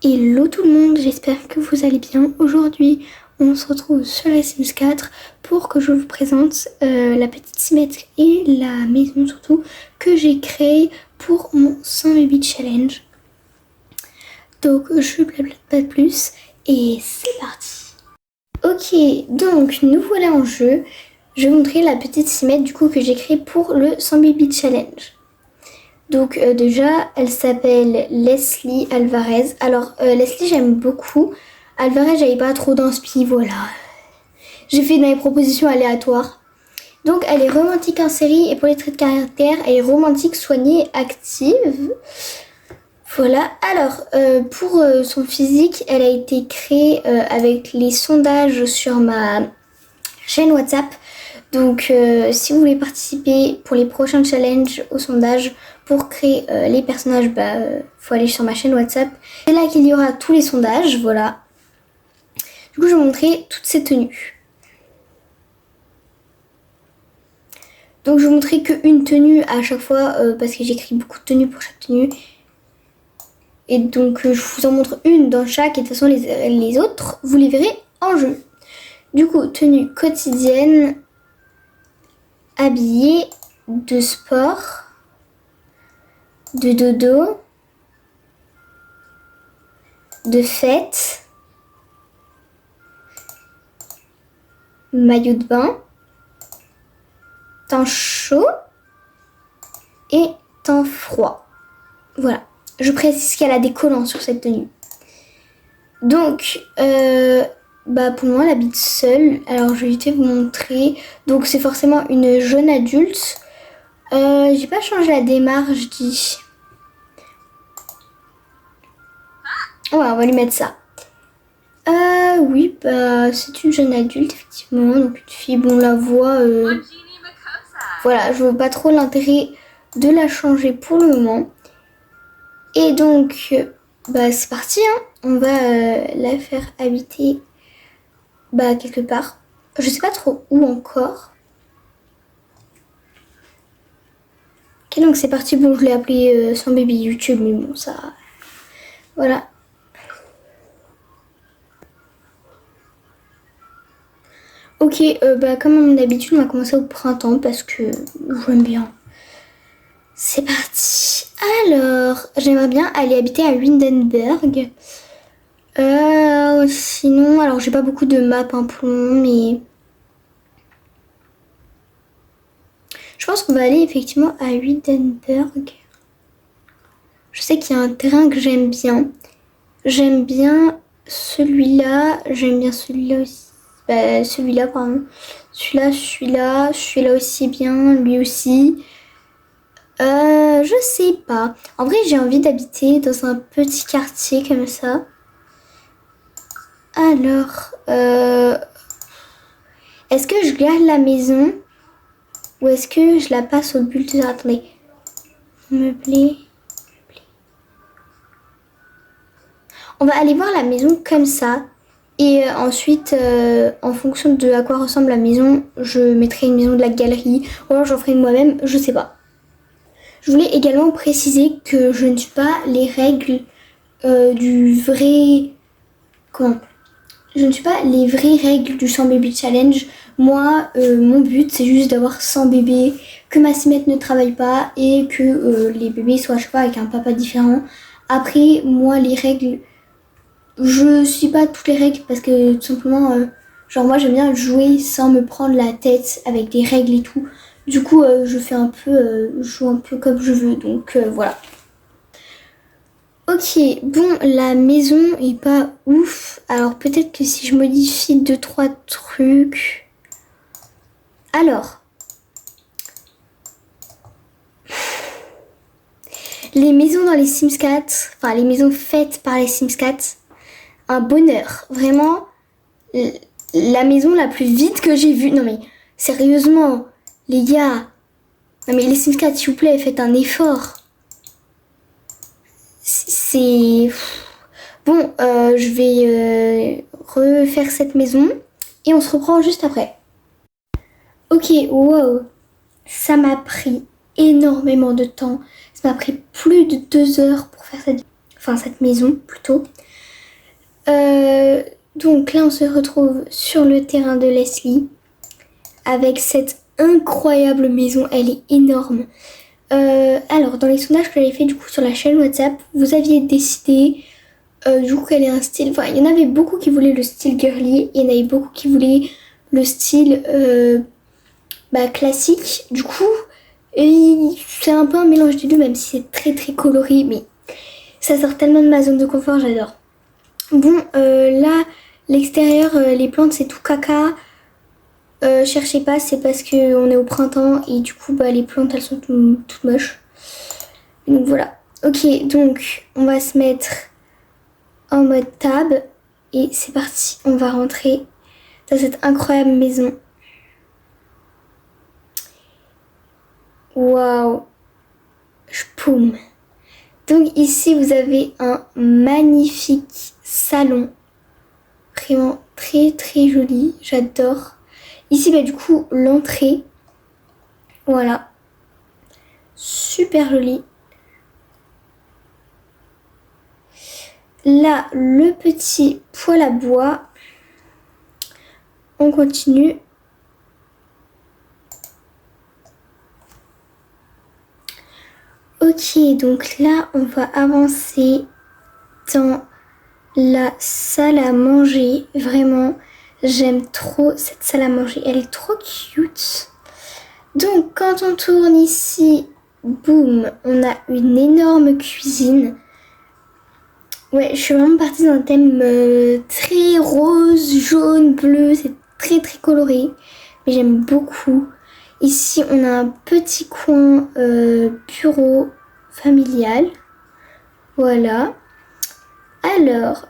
Hello tout le monde, j'espère que vous allez bien. Aujourd'hui, on se retrouve sur les Sims 4 pour que je vous présente la petite symétrie et la maison surtout que j'ai créée pour mon 100 baby challenge. Donc je blablate pas plus et c'est parti. Ok, donc nous voilà en jeu. Je vais vous montrer la petite symétrie du coup que j'ai créée pour le 100 baby challenge. Donc déjà, elle s'appelle Leslie Alvarez. Alors Leslie, j'aime beaucoup. Alvarez, j'avais pas trop d'inspi, voilà. J'ai fait des propositions aléatoires. Donc elle est romantique en série et pour les traits de caractère, elle est romantique, soignée, active. Voilà. Alors pour son physique, elle a été créée avec les sondages sur ma chaîne WhatsApp. Donc si vous voulez participer pour les prochains challenges au sondage pour créer les personnages, faut aller sur ma chaîne WhatsApp. C'est là qu'il y aura tous les sondages, voilà. Du coup je vais vous montrer toutes ces tenues. Donc je vais vous montrer qu'une tenue à chaque fois parce que j'écris beaucoup de tenues pour chaque tenue. Et donc je vous en montre une dans chaque et de toute façon les autres vous les verrez en jeu. Du coup tenue quotidienne, habillée, de sport, de dodo, de fête, maillot de bain, temps chaud et temps froid. Voilà, je précise qu'elle a des collants sur cette tenue. Donc, pour moi, elle habite seule. Alors, je vais vite vous montrer. Donc, c'est forcément une jeune adulte. J'ai pas changé la démarche, dit. Ouais, on va lui mettre ça. Oui, c'est une jeune adulte, effectivement. Donc, une fille, bon, la voix. Voilà, je veux pas trop l'intérêt de la changer pour le moment. Et donc, c'est parti, hein. On va la faire habiter quelque part. Je sais pas trop où encore. Ok, donc c'est parti. Bon, je l'ai appelé son baby YouTube, mais bon, ça... Voilà. Ok, comme à mon habitude, on va commencer au printemps parce que j'aime bien. C'est parti. Alors, j'aimerais bien aller habiter à Windenburg. Sinon, alors j'ai pas beaucoup de maps pour le moment, mais... Je pense qu'on va aller effectivement à Windenburg. Je sais qu'il y a un terrain que j'aime bien. J'aime bien celui-là. J'aime bien celui-là aussi. Celui-là, pardon. Celui-là aussi bien. Lui aussi. Je sais pas. En vrai, j'ai envie d'habiter dans un petit quartier comme ça. Alors, est-ce que je garde la maison ou est-ce que je la passe au bulldozer? Attendez. Meubler. On va aller voir la maison comme ça. Et ensuite, en fonction de à quoi ressemble la maison, je mettrai une maison de la galerie. Ou alors j'en ferai une moi-même, je sais pas. Je voulais également préciser que je ne suis pas les règles du vrai... Comment? Je ne suis pas les vraies règles du 100 baby challenge. Moi, mon but, c'est juste d'avoir 100 bébés, que ma simette ne travaille pas et que les bébés soient à chaque fois avec un papa différent. Après, moi, les règles, je suis pas toutes les règles parce que tout simplement, moi, j'aime bien jouer sans me prendre la tête avec des règles et tout. Du coup, je fais un peu, je joue un peu comme je veux, donc voilà. Ok, bon, la maison est pas ouf. Alors peut-être que si je modifie 2-3 trucs... Alors... Les maisons dans les Sims 4, enfin les maisons faites par les Sims 4, un bonheur. Vraiment, la maison la plus vite que j'ai vue. Non mais, sérieusement, les gars. Non mais les Sims 4, s'il vous plaît, faites un effort. C'est... Bon, je vais refaire cette maison et on se reprend juste après. Ok, wow, ça m'a pris énormément de temps. Ça m'a pris plus de 2 heures pour faire cette... enfin cette maison plutôt. Donc là on se retrouve sur le terrain de Leslie avec cette incroyable maison, elle est énorme. Alors dans les sondages que j'avais fait du coup sur la chaîne WhatsApp, vous aviez décidé du coup quel est un style, enfin il y en avait beaucoup qui voulaient le style girly, il y en avait beaucoup qui voulaient le style classique. Du coup c'est un peu un mélange des deux, même si c'est très très coloré, mais ça sort tellement de ma zone de confort, j'adore. Bon là l'extérieur, les plantes c'est tout caca. Cherchez pas, c'est parce qu'on est au printemps et du coup les plantes elles sont toutes moches. Donc voilà. Ok, donc on va se mettre en mode tab et c'est parti. On va rentrer dans cette incroyable maison. Waouh, poum. Donc ici vous avez un magnifique salon, vraiment très très joli, j'adore. Ici du coup l'entrée, voilà, super joli. Là le petit poêle à bois, on continue. Ok, donc là on va avancer dans la salle à manger. Vraiment j'aime trop cette salle à manger, elle est trop cute. Donc quand on tourne ici, boum, on a une énorme cuisine. Ouais, je suis vraiment partie dans un thème très rose, jaune, bleu, c'est très très coloré, mais j'aime beaucoup. Ici on a un petit coin bureau familial, voilà. Alors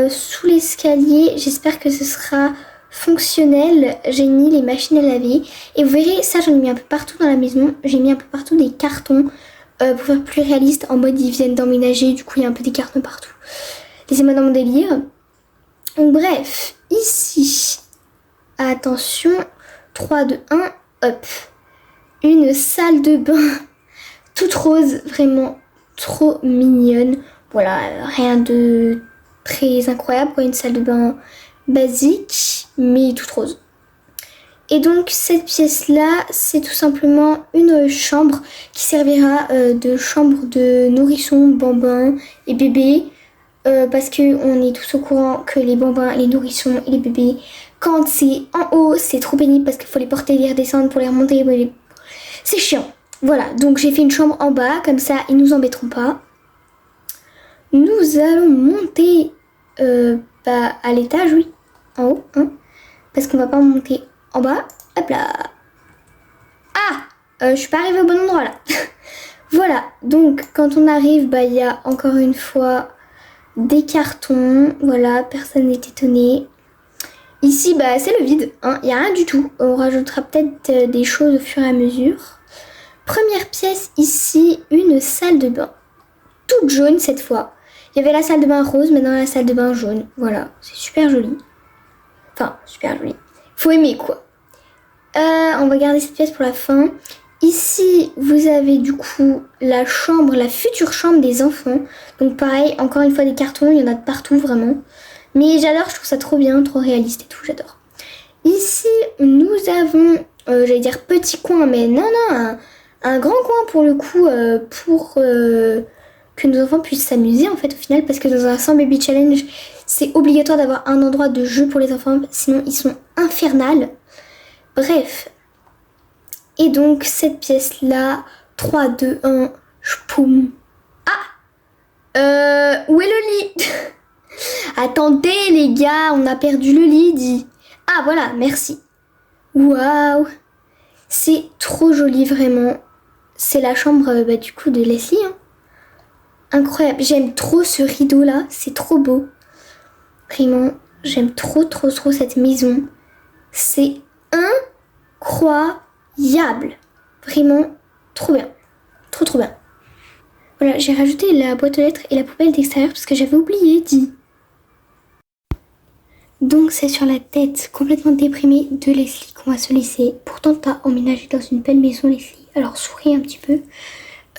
sous l'escalier, j'espère que ce sera fonctionnel. J'ai mis les machines à laver et vous verrez, ça j'en ai mis un peu partout dans la maison. J'ai mis un peu partout des cartons pour faire plus réaliste, en mode ils viennent d'emménager, du coup il y a un peu des cartons partout. Laissez-moi dans mon délire. Donc bref, ici, attention, 3, 2, 1, hop. Une salle de bain toute rose, vraiment trop mignonne. Voilà, rien de très incroyable, quoi, une salle de bain basique, mais toute rose. Et donc cette pièce-là, c'est tout simplement une chambre qui servira de chambre de nourrisson, bambins et bébés. Parce qu'on est tous au courant que les bambins, les nourrissons et les bébés, quand c'est en haut, c'est trop pénible parce qu'il faut les porter, les redescendre pour les remonter. C'est chiant. Voilà, donc j'ai fait une chambre en bas, comme ça ils nous embêteront pas. Nous allons monter à l'étage, oui, en haut, hein, parce qu'on va pas monter en bas. Hop là. Ah, je suis pas arrivée au bon endroit là. Voilà, donc quand on arrive, il y a encore une fois des cartons. Voilà, personne n'est étonné. Ici, c'est le vide, hein, il n'y a rien du tout. On rajoutera peut-être des choses au fur et à mesure. Première pièce ici, une salle de bain. Toute jaune cette fois. Il y avait la salle de bain rose, maintenant la salle de bain jaune. Voilà, c'est super joli. Enfin, super joli. Faut aimer quoi. On va garder cette pièce pour la fin. Ici, vous avez du coup la chambre, la future chambre des enfants. Donc pareil, encore une fois des cartons, il y en a de partout vraiment. Mais j'adore, je trouve ça trop bien, trop réaliste et tout, j'adore. Ici, nous avons, j'allais dire petit coin, mais non, un grand coin pour le coup, pour que nos enfants puissent s'amuser en fait au final. Parce que dans un 100 Baby Challenge, c'est obligatoire d'avoir un endroit de jeu pour les enfants, sinon ils sont infernales. Bref. Et donc cette pièce-là, 3, 2, 1, poum. Ah, où est le lit? Attendez les gars, on a perdu le lit, dit. Ah voilà, merci. Waouh, c'est trop joli vraiment. C'est la chambre du coup de Leslie. Hein. Incroyable, j'aime trop ce rideau là, c'est trop beau. Vraiment, j'aime trop cette maison. C'est incroyable. Vraiment, trop bien. Trop bien. Voilà, j'ai rajouté la boîte aux lettres et la poubelle d'extérieur parce que j'avais oublié, dit. Donc c'est sur la tête complètement déprimée de Leslie qu'on va se laisser. Pourtant t'as emménagé dans une belle maison Leslie, alors souris un petit peu.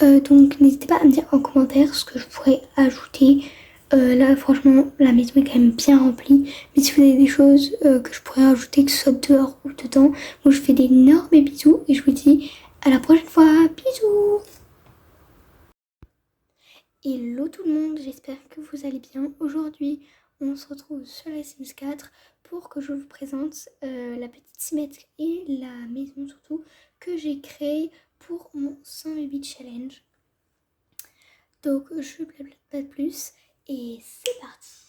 Donc n'hésitez pas à me dire en commentaire ce que je pourrais ajouter. Là franchement la maison est quand même bien remplie. Mais si vous avez des choses que je pourrais ajouter, que ce soit dehors ou dedans, moi je vous fais d'énormes bisous et je vous dis à la prochaine fois. Bisous. Hello tout le monde, j'espère que vous allez bien. Aujourd'hui on se retrouve sur la Sims 4 pour que je vous présente la petite symétrie et la maison surtout que j'ai créée pour mon 100 baby challenge. Donc je blablate pas plus et c'est parti.